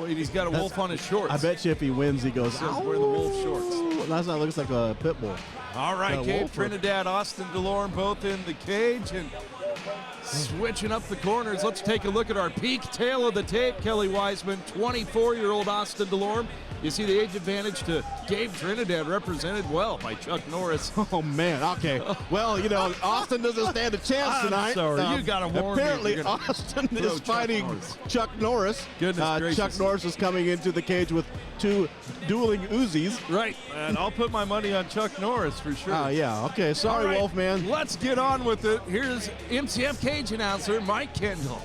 He's got a wolf on his shorts. I bet you if he wins, he goes, He's wearing the wolf shorts. That's not looks like a pit bull. All right, Gabe Trinidad, Austin DeLorme both in the cage and switching up the corners. Let's take a look at our peak tail of the tape. Kelly Wiseman, 24-year-old Austin DeLorme. You see the age advantage to Gabe Trinidad, represented well by Chuck Norris. Oh, man. Okay. Well, Austin doesn't stand a chance tonight. Sorry, you got to warn me. Apparently, Austin is fighting Chuck Norris. Goodness gracious. Chuck Norris is coming into the cage with 2 dueling Uzis. Right, and I'll put my money on Chuck Norris for sure. Yeah. Okay. Sorry, right, Wolfman. Let's get on with it. Here's MCF cage announcer Mike Kendall.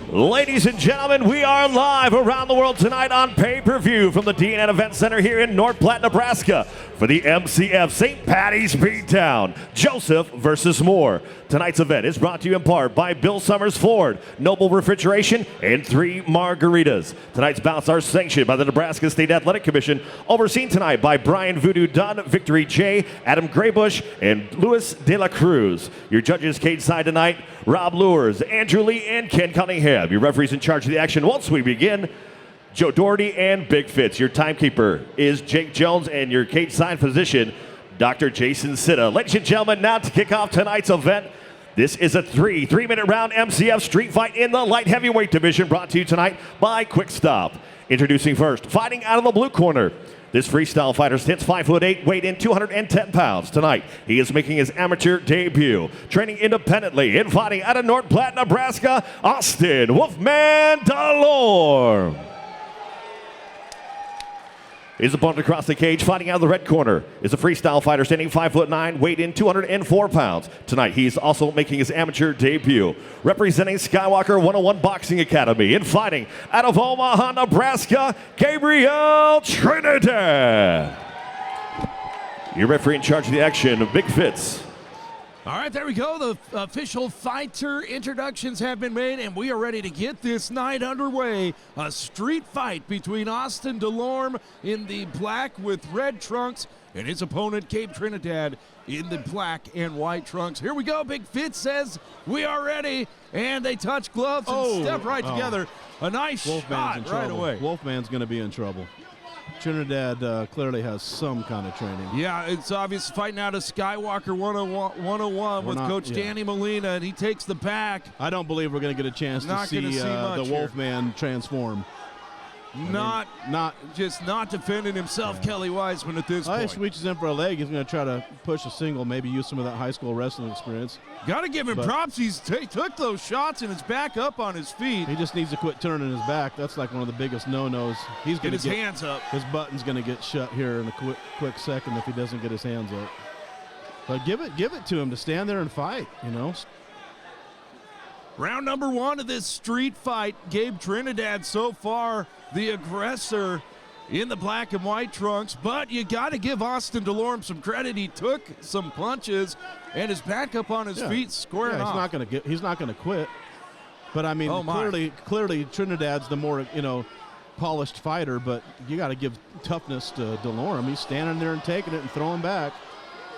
Ladies and gentlemen, we are live around the world tonight on pay-per-view from the D&N Event Center here in North Platte, Nebraska for the MCF St. Paddy's Beatdown, Joseph versus Moore. Tonight's event is brought to you in part by Bill Summers Ford, Noble Refrigeration, and 3 Margaritas. Tonight's bouts are sanctioned by the Nebraska State Athletic Commission, overseen tonight by Brian Voodoo Dunn, Victory J, Adam Graybush, and Luis De La Cruz. Your judges cage side tonight, Rob Lures, Andrew Lee, and Ken Cunningham. Your referees in charge of the action once we begin, Joe Doherty and Big Fitz. Your timekeeper is Jake Jones, and your cage side physician, Dr. Jason Sitta. Ladies and gentlemen, now to kick off tonight's event, this is a three-minute round MCF street fight in the light heavyweight division, brought to you tonight by Quick Stop. Introducing first, fighting out of the blue corner. This freestyle fighter sits 5'8", weighed in 210 pounds. Tonight, he is making his amateur debut. Training independently and fighting out of North Platte, Nebraska, Austin Wolfman DeLorme. His opponent across the cage, fighting out of the red corner, is a freestyle fighter standing 5'9", weighed in 204 pounds. Tonight, he's also making his amateur debut. Representing Skywalker 101 Boxing Academy and fighting out of Omaha, Nebraska, Gabriel Trinidad. Your referee in charge of the action, Big Fitz. All right, there we go. The official fighter introductions have been made, and we are ready to get this night underway. A street fight between Austin DeLorme in the black with red trunks and his opponent, Gabe Trinidad, in the black and white trunks. Here we go. Big Fitz says we are ready, and they touch gloves and step right together. A nice shot right away. Wolfman's going to be in trouble. Trinidad clearly has some kind of training. Yeah, it's obvious, fighting out of Skywalker 101 with Coach Danny Molina, and he takes the back. I don't believe we're going to get a chance to see the Wolfman transform. Not defending himself, Kelly Wiseman, at this point. If he reaches in for a leg, he's going to try to push a single, maybe use some of that high school wrestling experience. Got to give him props. He took those shots and is back up on his feet. He just needs to quit turning his back. That's like one of the biggest no-nos. He's going to get his hands up. His button's going to get shut here in a quick second if he doesn't get his hands up. But give it to him to stand there and fight, Round number 1 of this street fight. Gabe Trinidad so far the aggressor in the black and white trunks, but you got to give Austin DeLorme some credit. He took some punches and is back up on his feet, squaring off. He's not going to quit. But I mean, clearly Trinidad's the more polished fighter. But you got to give toughness to DeLorme. He's standing there and taking it and throwing back.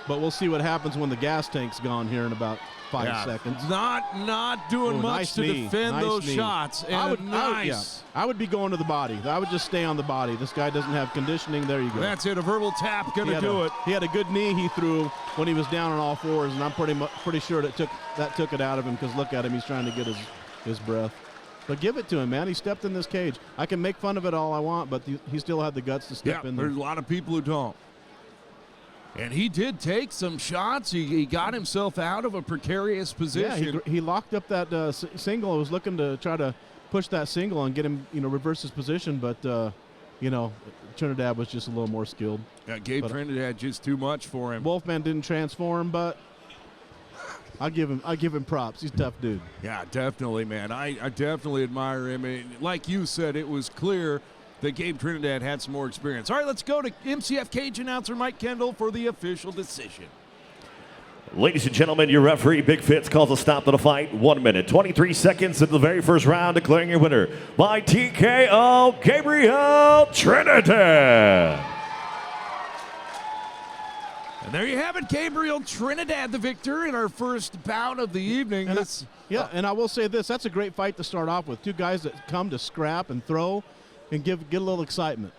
But we'll see what happens when the gas tank's gone here in about 5 seconds. Not doing much to defend those shots. And I would be going to the body. I would just stay on the body. This guy doesn't have conditioning. There you go. That's it. A verbal tap going to do it. He had a good knee he threw when he was down on all fours, and I'm pretty sure that took it out of him, because look at him. He's trying to get his breath. But give it to him, man. He stepped in this cage. I can make fun of it all I want, but he still had the guts to step in there. There's a lot of people who don't. And he did take some shots. He got himself out of a precarious position. Yeah, he locked up that single. I was looking to try to push that single and get him, reverse his position. But, Trinidad was just a little more skilled. Yeah, Gabe Trinidad just too much for him. Wolfman didn't transform, but I give him props. He's a tough dude. Yeah, definitely, man. I definitely admire him. And like you said, it was clear that Gabe Trinidad had some more experience. All right, let's go to MCF cage announcer Mike Kendall for the official decision. Ladies and gentlemen, your referee, Big Fitz, calls a stop to the fight. 1 minute, 23 seconds into the very first round, declaring your winner by TKO, Gabriel Trinidad. And there you have it, Gabriel Trinidad, the victor in our first bout of the evening. And I will say this, that's a great fight to start off with. Two guys that come to scrap and throw and get a little excitement.